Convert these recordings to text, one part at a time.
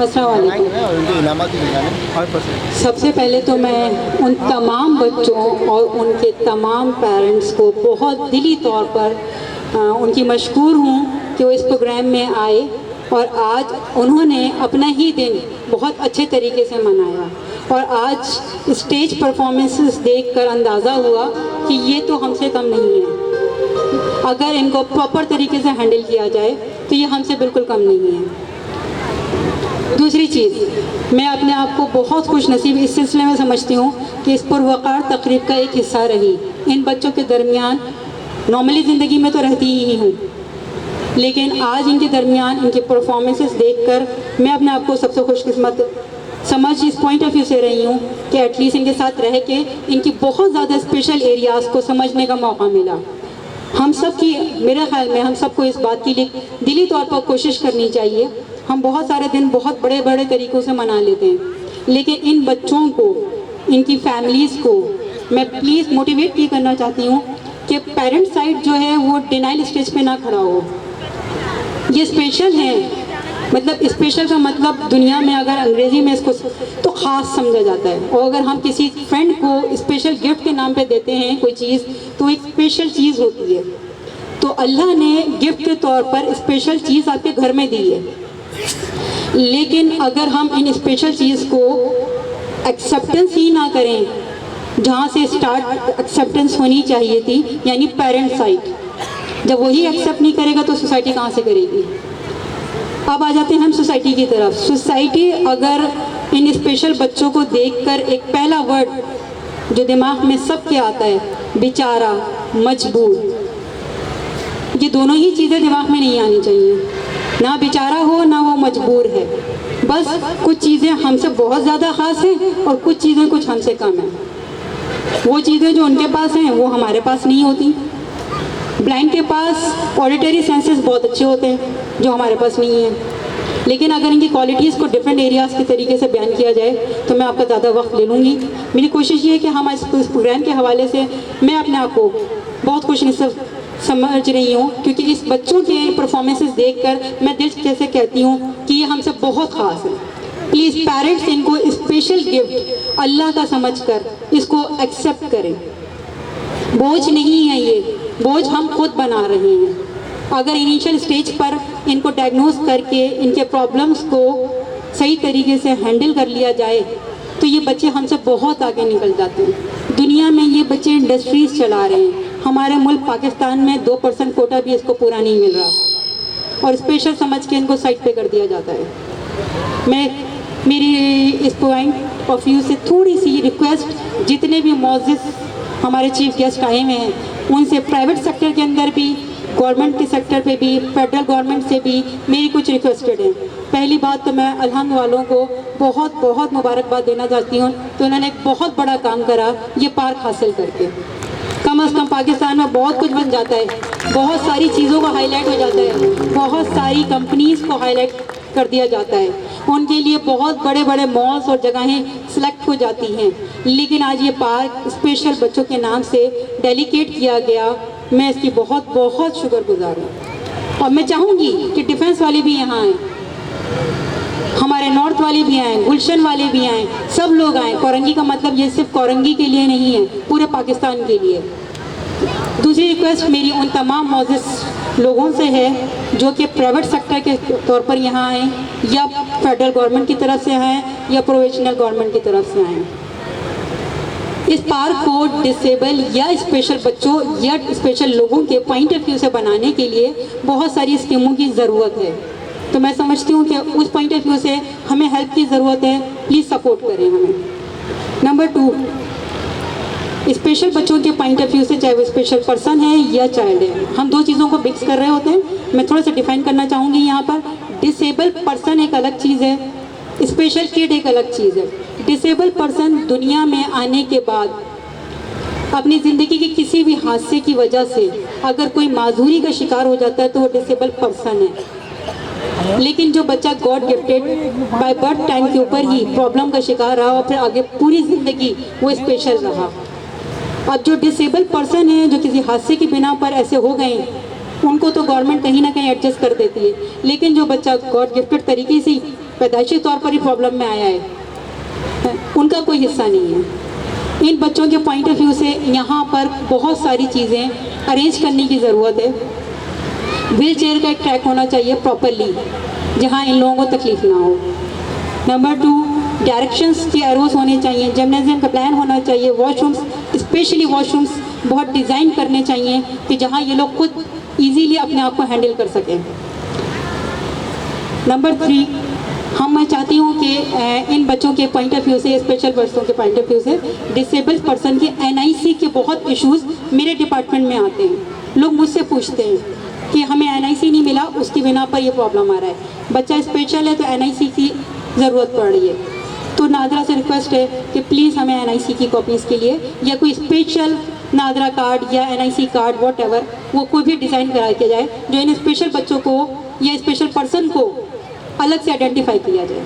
अस्सलाम वालेकुम। सबसे पहले तो मैं उन तमाम बच्चों और उनके तमाम पेरेंट्स को बहुत दिली तौर पर उनकी मशकूर हूँ कि वो इस प्रोग्राम में आए और आज उन्होंने अपना ही दिन बहुत अच्छे तरीके से मनाया। और आज स्टेज परफॉर्मेंसेस देखकर अंदाज़ा हुआ कि ये तो हमसे कम नहीं है। अगर इनको प्रॉपर तरीके से हैंडल किया जाए तो ये हमसे बिल्कुल कम नहीं है। दूसरी चीज़, मैं अपने आप को बहुत खुश नसीब इस सिलसिले में समझती हूँ कि इस पुरवकार तकरीब का एक हिस्सा रही। इन बच्चों के दरमियान नॉर्मली ज़िंदगी में तो रहती ही हूँ, लेकिन आज इनके दरमियान इनके परफॉर्मेंसेस देखकर मैं अपने आप को सबसे खुशकिस्मत समझ इस पॉइंट ऑफ व्यू से रही हूँ कि एटलीस्ट इनके साथ रह के इनकी बहुत ज़्यादा स्पेशल एरियाज़ को समझने का मौका मिला। हम सब की, मेरे ख्याल में हम सबको इस बात के लिए दिली तौर पर कोशिश करनी चाहिए। हम बहुत सारे दिन बहुत बड़े बड़े तरीक़ों से मना लेते हैं, लेकिन इन बच्चों को, इनकी फैमिलीज़ को मैं प्लीज़ मोटिवेट ये करना चाहती हूँ कि पेरेंट साइड जो है वो डिनाइल स्टेज पे ना खड़ा हो। ये स्पेशल है, मतलब स्पेशल का मतलब दुनिया में अगर अंग्रेज़ी में इसको तो ख़ास समझा जाता है। और अगर हम किसी फ्रेंड को स्पेशल गिफ्ट के नाम पे देते हैं कोई चीज़, तो एक स्पेशल चीज़ होती है। तो अल्लाह ने गिफ्ट के तौर पर स्पेशल चीज़ आपके घर में दी है, लेकिन अगर हम इन स्पेशल चीज़ को एक्सेप्टेंस ही ना करें जहाँ से स्टार्ट एक्सेप्टेंस होनी चाहिए थी, यानी पेरेंट साइड, जब वही एक्सेप्ट नहीं करेगा तो सोसाइटी कहाँ से करेगी। अब आ जाते हैं हम सोसाइटी की तरफ। सोसाइटी अगर इन स्पेशल बच्चों को देखकर एक पहला वर्ड जो दिमाग में सबके आता है, बेचारा, मजबूर, ये दोनों ही चीज़ें दिमाग में नहीं आनी चाहिए। ना बेचारा हो ना वो मजबूर है। बस कुछ चीज़ें हमसे बहुत ज़्यादा ख़ास हैं और कुछ चीज़ें कुछ हमसे कम हैं। वो चीज़ें जो उनके पास हैं वो हमारे पास नहीं होती। ब्लाइंड के पास ऑडिटरी सेंसेस बहुत अच्छे होते हैं जो हमारे पास नहीं है, लेकिन अगर इनकी क्वालिटीज़ को डिफरेंट एरियाज़ के तरीके से बयान किया जाए तो मैं आपका ज़्यादा वक्त ले लूँगी। मेरी कोशिश ये है कि हम इस प्रोग्राम के हवाले से मैं अपने आप को बहुत खुशनसीब समझ रही हूँ, क्योंकि इस बच्चों के परफॉर्मेंसेस देखकर मैं दिल से कहती हूँ कि ये हमसे बहुत ख़ास है। प्लीज़ पेरेंट्स इनको स्पेशल गिफ्ट अल्लाह का समझकर इसको एक्सेप्ट करें। बोझ नहीं है ये, बोझ हम खुद बना रहे हैं। अगर इनिशियल स्टेज पर इनको डायग्नोस करके इनके प्रॉब्लम्स को सही तरीके से हैंडल कर लिया जाए तो ये बच्चे हमसे बहुत आगे निकल जाते हैं। दुनिया में ये बच्चे इंडस्ट्रीज़ चला रहे हैं। हमारे मुल्क पाकिस्तान में 2% कोटा भी इसको पूरा नहीं मिल रहा और स्पेशल समझ के इनको साइड पे कर दिया जाता है। मेरी इस पॉइंट ऑफ व्यू से थोड़ी सी रिक्वेस्ट, जितने भी मौजूद हमारे चीफ गेस्ट आए हुए हैं उनसे प्राइवेट सेक्टर के अंदर भी, गवर्नमेंट के सेक्टर पे भी, फेडरल गवर्नमेंट से भी मेरी कुछ रिक्वेस्टेड है। पहली बात तो मैं अलहम्द वालों को बहुत बहुत मुबारकबाद देना चाहती हूँ तो उन्होंने एक बहुत बड़ा काम करा ये पार्क हासिल करके। कम से कम पाकिस्तान में बहुत कुछ बन जाता है, बहुत सारी चीज़ों को हाईलाइट हो जाता है, बहुत सारी कंपनीज़ को हाईलाइट कर दिया जाता है, उनके लिए बहुत बड़े बड़े मॉल्स और जगहें सिलेक्ट हो जाती हैं, लेकिन आज ये पार्क स्पेशल बच्चों के नाम से डेडिकेट किया गया। मैं इसकी बहुत बहुत शुक्रगुजार हूँ और मैं चाहूँगी कि डिफेंस वाले भी यहाँ आएँ, हमारे नॉर्थ वाले भी आएँ, गुलशन वाले भी आएँ, सब लोग आएँ। कोरंगी का मतलब ये सिर्फ कोरंगी के लिए नहीं है, पूरे पाकिस्तान के लिए। दूसरी रिक्वेस्ट मेरी उन तमाम मौजूद लोगों से है जो कि प्राइवेट सेक्टर के तौर पर यहाँ आएँ या फेडरल गवर्नमेंट की तरफ से आएँ या प्रोविजनल गवर्नमेंट की तरफ से आएँ। इस पार्क को डिसेबल या स्पेशल बच्चों या स्पेशल लोगों के पॉइंट ऑफ व्यू से बनाने के लिए बहुत सारी स्कीमों की ज़रूरत है। तो मैं समझती हूँ कि उस पॉइंट ऑफ व्यू से हमें हेल्प की ज़रूरत है, प्लीज़ सपोर्ट करें हमें। नंबर 2, स्पेशल बच्चों के पॉइंट ऑफ व्यू से, चाहे वो स्पेशल पर्सन है या चाइल्ड है, हम दो चीज़ों को मिक्स कर रहे होते हैं। मैं थोड़ा सा डिफाइन करना चाहूँगी यहाँ पर। डिसेबल पर्सन एक अलग चीज़ है, स्पेशल किड एक अलग चीज़ है। डिसेबल पर्सन दुनिया में आने के बाद अपनी ज़िंदगी के किसी भी हादसे की वजह से अगर कोई माजूरी का शिकार हो जाता है तो वो डिसेबल पर्सन है। लेकिन जो बच्चा God gifted by birth time के ऊपर ही प्रॉब्लम का शिकार रहा और फिर आगे पूरी ज़िंदगी वो स्पेशल रहा। अब जो डिसेबल पर्सन है जो किसी हादसे की बिना पर ऐसे हो गए, उनको तो गवर्नमेंट कहीं ना कहीं एडजस्ट कर देती है, लेकिन जो बच्चा गॉड गिफ्टेड तरीके से पैदाइशी तौर पर ही प्रॉब्लम में आया है, उनका कोई हिस्सा नहीं है। इन बच्चों के पॉइंट ऑफ व्यू से यहाँ पर बहुत सारी चीज़ें अरेंज करने की ज़रूरत है। व्हील चेयर का एक ट्रैक होना चाहिए प्रॉपरली, जहाँ इन लोगों को तकलीफ ना हो। नंबर 2, डायरेक्शंस के एरोज होने चाहिए, जिम्नेजियम का प्लान होना चाहिए, वॉशरूम्स, स्पेशली वॉशरूम्स बहुत डिज़ाइन करने चाहिए कि जहाँ ये लोग खुद इजीली अपने आप को हैंडल कर सकें। नंबर 3, मैं चाहती हूँ कि इन बच्चों के पॉइंट ऑफ व्यू से, स्पेशल बच्चों के पॉइंट ऑफ व्यू से, डिसेबल्ड पर्सन के NIC के बहुत इश्यूज़ मेरे डिपार्टमेंट में आते हैं। लोग मुझसे पूछते हैं कि हमें NIC नहीं मिला, उसकी बिना पर ये प्रॉब्लम आ रहा है। बच्चा स्पेशल है तो NIC की ज़रूरत पड़ रही है। तो नादरा से रिक्वेस्ट है कि प्लीज़ हमें NIC की कॉपीज़ के लिए या कोई स्पेशल नादरा कार्ड या NIC कार्ड वॉट एवर, वो कोई भी डिज़ाइन करा के जाए जो इन स्पेशल बच्चों को या स्पेशल पर्सन को अलग से आइडेंटिफाई किया जाए।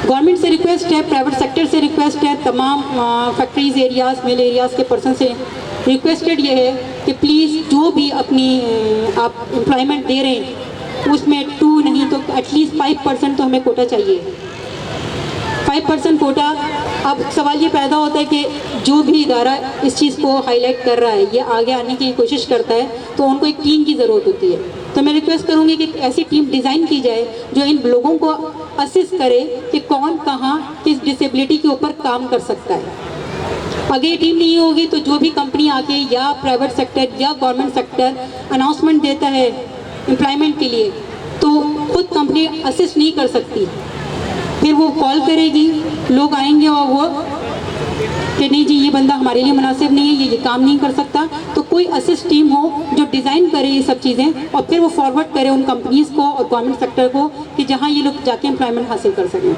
गवर्नमेंट से रिक्वेस्ट है, प्राइवेट सेक्टर से रिक्वेस्ट है, तमाम फैक्ट्रीज़ एरियाज़, मिल एरियाज़ के पर्सन से रिक्वेस्टेड ये है कि प्लीज़ जो भी अपनी आप एम्प्लॉयमेंट दे रहे हैं उसमें 2 नहीं तो एटलीस्ट 5% तो हमें कोटा चाहिए। 5% कोटा। अब सवाल ये पैदा होता है कि जो भी इदारा इस चीज़ को हाईलाइट कर रहा है, ये आगे आने की कोशिश करता है, तो उनको एक टीम की ज़रूरत होती है। तो मैं रिक्वेस्ट करूँगी कि ऐसी टीम डिज़ाइन की जाए जो इन लोगों को असिस्ट करे कि कौन कहाँ किस डिसेबिलिटी के ऊपर काम कर सकता है। अगर ये टीम नहीं होगी तो जो भी कंपनी आके या प्राइवेट सेक्टर या गवर्नमेंट सेक्टर अनाउंसमेंट देता है एम्प्लॉयमेंट के लिए, तो खुद कंपनी असिस्ट नहीं कर सकती। फिर वो कॉल करेगी, लोग आएंगे और वो कि नहीं जी ये बंदा हमारे लिए मुनासिब नहीं है, ये काम नहीं कर सकता। तो कोई असिस्ट टीम हो जो डिज़ाइन करे ये सब चीज़ें और फिर वो फॉरवर्ड करे उन कंपनीज़ को और गवर्नमेंट सेक्टर को कि जहाँ ये लोग जाके एम्प्लॉयमेंट हासिल कर सकें।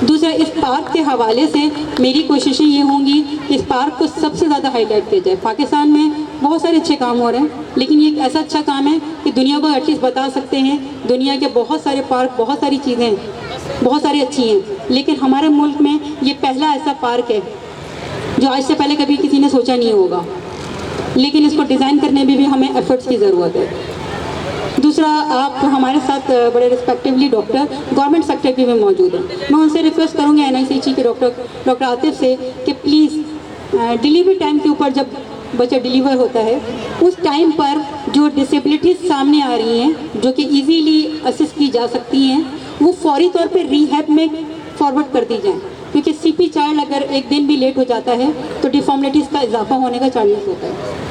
दूसरा, इस पार्क के हवाले से मेरी कोशिशें ये होंगी कि इस पार्क को सबसे ज़्यादा हाईलाइट किया जाए। पाकिस्तान में बहुत सारे अच्छे काम हो रहे हैं, लेकिन ये एक ऐसा अच्छा काम है कि दुनिया को एटलीस्ट बता सकते हैं दुनिया के बहुत सारे पार्क, बहुत सारी चीज़ें बहुत सारी अच्छी हैं, लेकिन हमारे मुल्क में ये पहला ऐसा पार्क है जो आज से पहले कभी किसी ने सोचा नहीं होगा, लेकिन इसको डिज़ाइन करने में भी हमें एफर्ट्स की ज़रूरत है। दूसरा, आप हमारे साथ बड़े रिस्पेक्टिवली डॉक्टर गवर्नमेंट सेक्टर के भी मौजूद हैं। मैं उनसे रिक्वेस्ट करूँगी NICH के डॉक्टर आतिफ से कि प्लीज़ डिलीवरी टाइम के ऊपर, जब बच्चा डिलीवर होता है उस टाइम पर जो डिसेबिलिटीज़ सामने आ रही हैं जो कि इजीली असिस्ट की जा सकती हैं, वो फौरी तौर पे रिहैब में फॉरवर्ड कर दी जाएँ, क्योंकि CP चाइल्ड अगर एक दिन भी लेट हो जाता है तो डिफॉर्मिटीज़ का इजाफा होने का चांसेस होता है।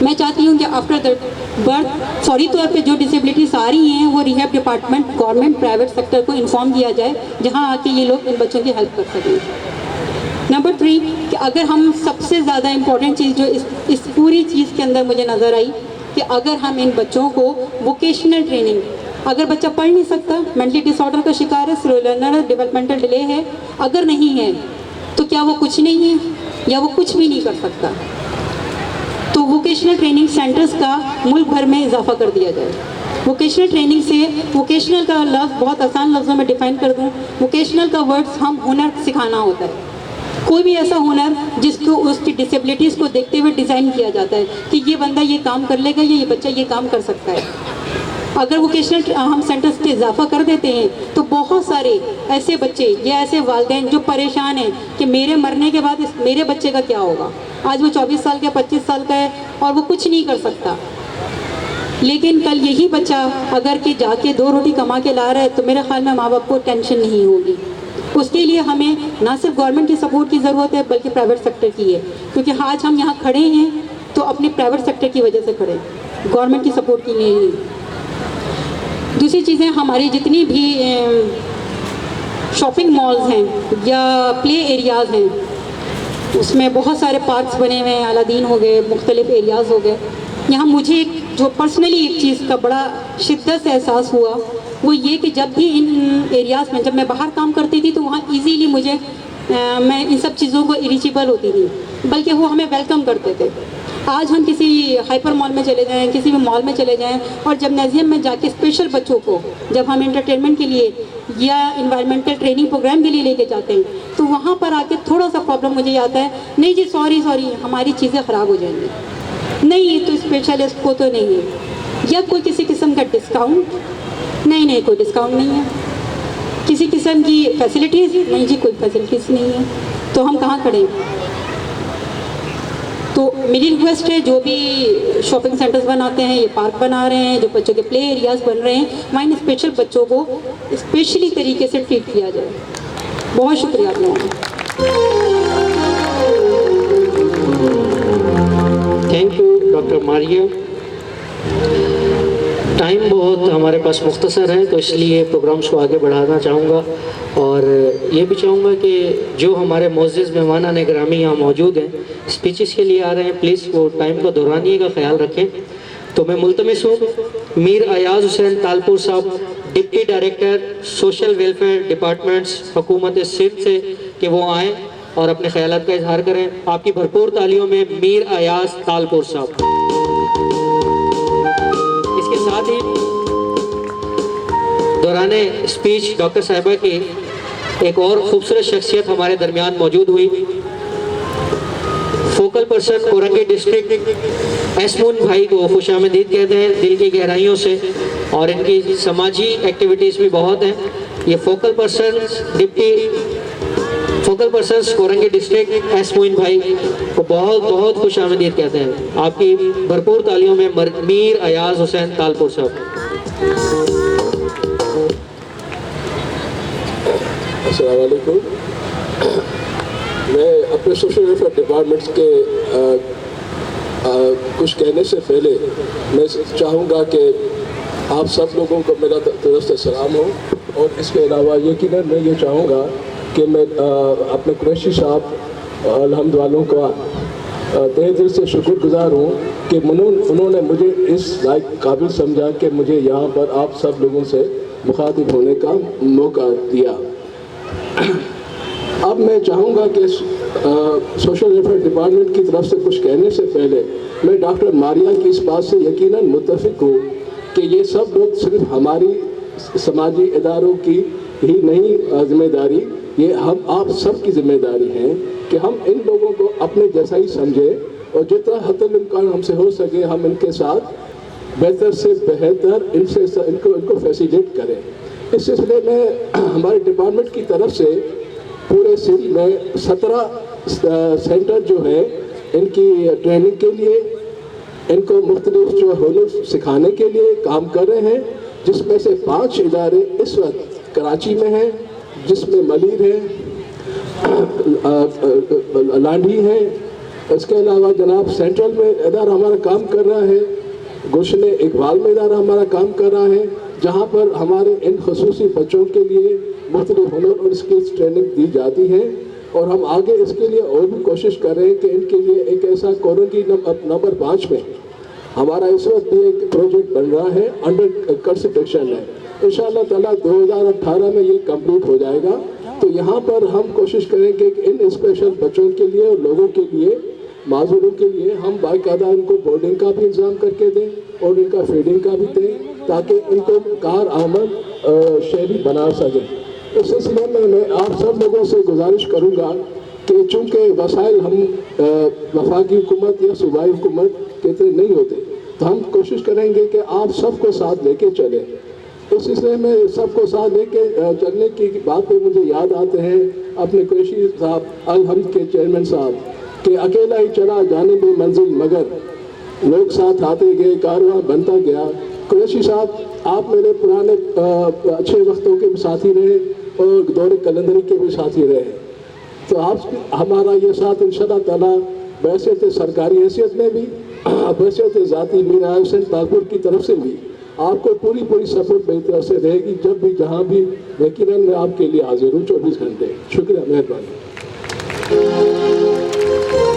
मैं चाहती हूँ कि आफ्टर द बर्थ फौरी तौर पे जो डिसेबिलिटीज़ आ रही हैं वो rehab department, government, private sector को इन्फॉर्म किया जाए, जहाँ आके ये लोग इन बच्चों की हेल्प कर सकें। नंबर 3, कि अगर हम सबसे ज़्यादा इम्पॉर्टेंट चीज़ जो इस पूरी चीज़ के अंदर मुझे नज़र आई कि अगर हम इन बच्चों को वोकेशनल ट्रेनिंग, अगर बच्चा पढ़ नहीं सकता, मेंटली डिसऑर्डर का शिकार है, स्लो लर्नर, डेवलपमेंटल डिले है, अगर नहीं है तो क्या वो कुछ नहीं है या वो कुछ भी नहीं कर सकता? तो वोकेशनल ट्रेनिंग सेंटर्स का मुल्क भर में इजाफा कर दिया जाए। वोकेशनल ट्रेनिंग से, वोकेशनल का लफ्ज़ बहुत आसान लफ्ज़ों में डिफाइन कर दूँ, वोकेशनल का वर्ड्स हम हुनर सिखाना होता है। कोई भी ऐसा हुनर जिसको उसकी डिसेबिलिटीज़ को देखते हुए डिज़ाइन किया जाता है कि ये बंदा ये काम कर लेगा या ये बच्चा ये काम कर सकता है। अगर वोकेशनल हम सेंटर्स के इजाफा कर देते हैं तो बहुत सारे ऐसे बच्चे या ऐसे वालिदैन जो परेशान हैं कि मेरे मरने के बाद मेरे बच्चे का क्या होगा। आज वो 24 साल का, 25 साल का है और वो कुछ नहीं कर सकता, लेकिन कल यही बच्चा अगर कि जाके 2 रोटी कमा के ला रहा है तो मेरे ख्याल में माँ बाप को टेंशन नहीं होगी। उसके लिए हमें ना सिर्फ गवर्नमेंट की सपोर्ट की ज़रूरत है बल्कि प्राइवेट सेक्टर की है, क्योंकि आज हम यहाँ खड़े हैं तो अपने प्राइवेट सेक्टर की वजह से खड़े, गवर्नमेंट की सपोर्ट की नहीं। दूसरी चीज़ें, हमारी जितनी भी शॉपिंग मॉल्स हैं या प्ले एरियाज़ हैं, उसमें बहुत सारे पार्क्स बने हुए हैं, अलादीन हो गए, मुख्तलिफ एरियाज़ हो गए। यहाँ मुझे जो पर्सनली एक चीज़ का बड़ा शिद्दत से एहसास हुआ वो ये कि जब भी इन एरियाज़ में, जब मैं बाहर काम करती थी तो वहाँ ईज़िली मुझे मैं इन सब चीज़ों को एलिजिबल होती थी, बल्कि वो हमें वेलकम करते थे। आज हम किसी हाइपर मॉल में चले जाएं, किसी भी मॉल में चले जाएं और जिम्नेजियम में जाके स्पेशल बच्चों को जब हम एंटरटेनमेंट के लिए या इन्वायरमेंटल ट्रेनिंग प्रोग्राम के लिए लेके जाते हैं तो वहाँ पर आके थोड़ा सा प्रॉब्लम मुझे आता है, नहीं जी सॉरी हमारी चीज़ें ख़राब हो जाएंगी, नहीं ये तो स्पेशलिस्ट को तो नहीं है, या कोई किसी किस्म का डिस्काउंट नहीं नहीं, कोई डिस्काउंट नहीं है, किसी किस्म की फैसिलिटीज़ नहीं जी, कोई फैसिलिटीज़ नहीं है, तो हम कहाँ खड़े हैं। तो मेरी रिक्वेस्ट है, जो भी शॉपिंग सेंटर्स बनाते हैं, ये पार्क बना रहे हैं, जो बच्चों के प्ले एरियाज़ बन रहे हैं, वहाँ इन स्पेशल बच्चों को स्पेशली तरीके से ट्रीट किया जाए। बहुत शुक्रिया आप लोगों का। Thank you doctor Maria. Time बहुत हमारे पास मुख्तसर है, तो इसलिए प्रोग्राम्स को आगे बढ़ाना चाहूँगा और ये भी चाहूँगा कि जो हमारे मोअज़्ज़िज़ मेहमान गिरामी यहाँ मौजूद हैं, स्पीचेस के लिए आ रहे हैं, प्लीज़ वो टाइम को दोहराने का ख्याल रखें। तो मैं मुल्तमिस हूँ मीर अयाज़ हुसैन तालपुर साहब, deputy director social welfare departments हुकूमत सिंध से, कि वो आएँ और अपने ख्यालात का इजहार करें। आपकी भरपूर तालियों में मीर अयाज़ तालपुर साहब। इसके साथ ही दौराने स्पीच डॉक्टर साहिबा की एक और खूबसूरत शख्सियत हमारे दरमियान मौजूद हुई। फोकल पर्सन कोरंगी डिस्ट्रिक्ट एसमून भाई को खुशामदीद कहते हैं दिल की गहराइयों से, और इनकी समाजी एक्टिविटीज़ भी बहुत हैं। ये फोकल पर्सन कोरंगी डिस्ट्रिक्ट एसमून भाई को बहुत बहुत खुशामदीद कहते हैं। आपकी भरपूर तालियों में मीर अयाज़ हुसैन तालपुर साहब। अस्सलाम वालेकुम। मैं अपने सोशल वेलफेयर डिपार्टमेंट्स के कुछ कहने से पहले मैं चाहूँगा कि आप सब लोगों को मेरा तरफ से सलाम हो, और इसके अलावा यकीनन मैं ये चाहूँगा कि मैं अपने कुरैशी साहब अलहम्द वालों का तहे दिल से शुक्रगुजार हूँ कि उन्होंने मुझे इस लायक काबिल समझा कि मुझे यहाँ पर आप सब लोगों से मुखातिब होने का मौका दिया। अब मैं चाहूँगा कि सोशल वेलफेयर डिपार्टमेंट की तरफ से कुछ कहने से पहले मैं डॉक्टर मारिया की इस बात से यकीनन मुत्तफिक हूँ कि ये सब लोग सिर्फ हमारी समाजी इदारों की ही नहीं जिम्मेदारी, ये हम आप सब की जिम्मेदारी है कि हम इन लोगों को अपने जैसा ही समझें और जितना हद इम्कान हमसे हो सके हम इनके साथ बेहतर से बेहतर इनको फैसिलिटेट करें। इस सिलसिले में हमारे डिपार्टमेंट की तरफ से पूरे सिंध में 17 सेंटर जो है इनकी ट्रेनिंग के लिए, इनको मुख्तलिफ जो हुनर सिखाने के लिए काम कर रहे हैं, जिसमें से 5 इदारे इस वक्त कराची में हैं, जिसमें मलीर है, लांडी है। इसके अलावा जनाब सेंट्रल में इदारा हमारा काम कर रहा है, गुलशन इकबाल में इदारा हमारा काम कर रहा है, जहाँ पर हमारे इन खसूसी बच्चों के लिए मुख्तलिफ हुनर और स्किल्स ट्रेनिंग दी जाती है। और हम आगे इसके लिए और भी कोशिश कर रहे हैं कि इनके लिए एक ऐसा कोरंगी नंबर 5 में हमारा इस वक्त भी एक प्रोजेक्ट बन रहा है, अंडर कंस्ट्रक्शन है। इंशाअल्लाह ताला 2018 में ये कंप्लीट हो जाएगा। तो यहाँ पर हम कोशिश करेंगे कि इन स्पेशल बच्चों के लिए और लोगों के लिए, माजूरों के लिए हम बाकायदा इनको बोर्डिंग का भी इंतज़ाम करके दें और इनका फीडिंग का भी दें, ताकि इनको कार आमद शहरी बना सकें। इस सिलसिले में मैं आप सब लोगों से गुजारिश करूँगा कि चूँकि वसाइल हम वफाकी हुकूमत या सूबाई हुकूमत के इतने नहीं होते, तो हम कोशिश करेंगे कि आप सबको साथ लेके चलें। इस सिलसिले में सबको साथ लेके चलने की बात पे मुझे याद आते हैं अपने कुरैशी साहब अलहम्द के चेयरमैन साहब कि अकेला ही चला जाने में मंजिल मगर लोग साथ आते गए, कारवां बनता गया। कुरैशी साहब आप मेरे पुराने अच्छे वक्तों के भी साथी रहे और दौरे कलंदरी के भी साथी रहे, तो आप हमारा ये साथ इंशाअल्लाह ताला बैसियत सरकारी हैसियत में भी, बैसियत ज़ाती मीर अयाज़ हुसैन तालपुर की तरफ से भी आपको पूरी सपोर्ट मेरी तरफ से रहेगी। जब भी जहाँ भी यकीनन मैं आपके लिए हाजिर हूँ 24 घंटे। शुक्रिया, मेहरबानी।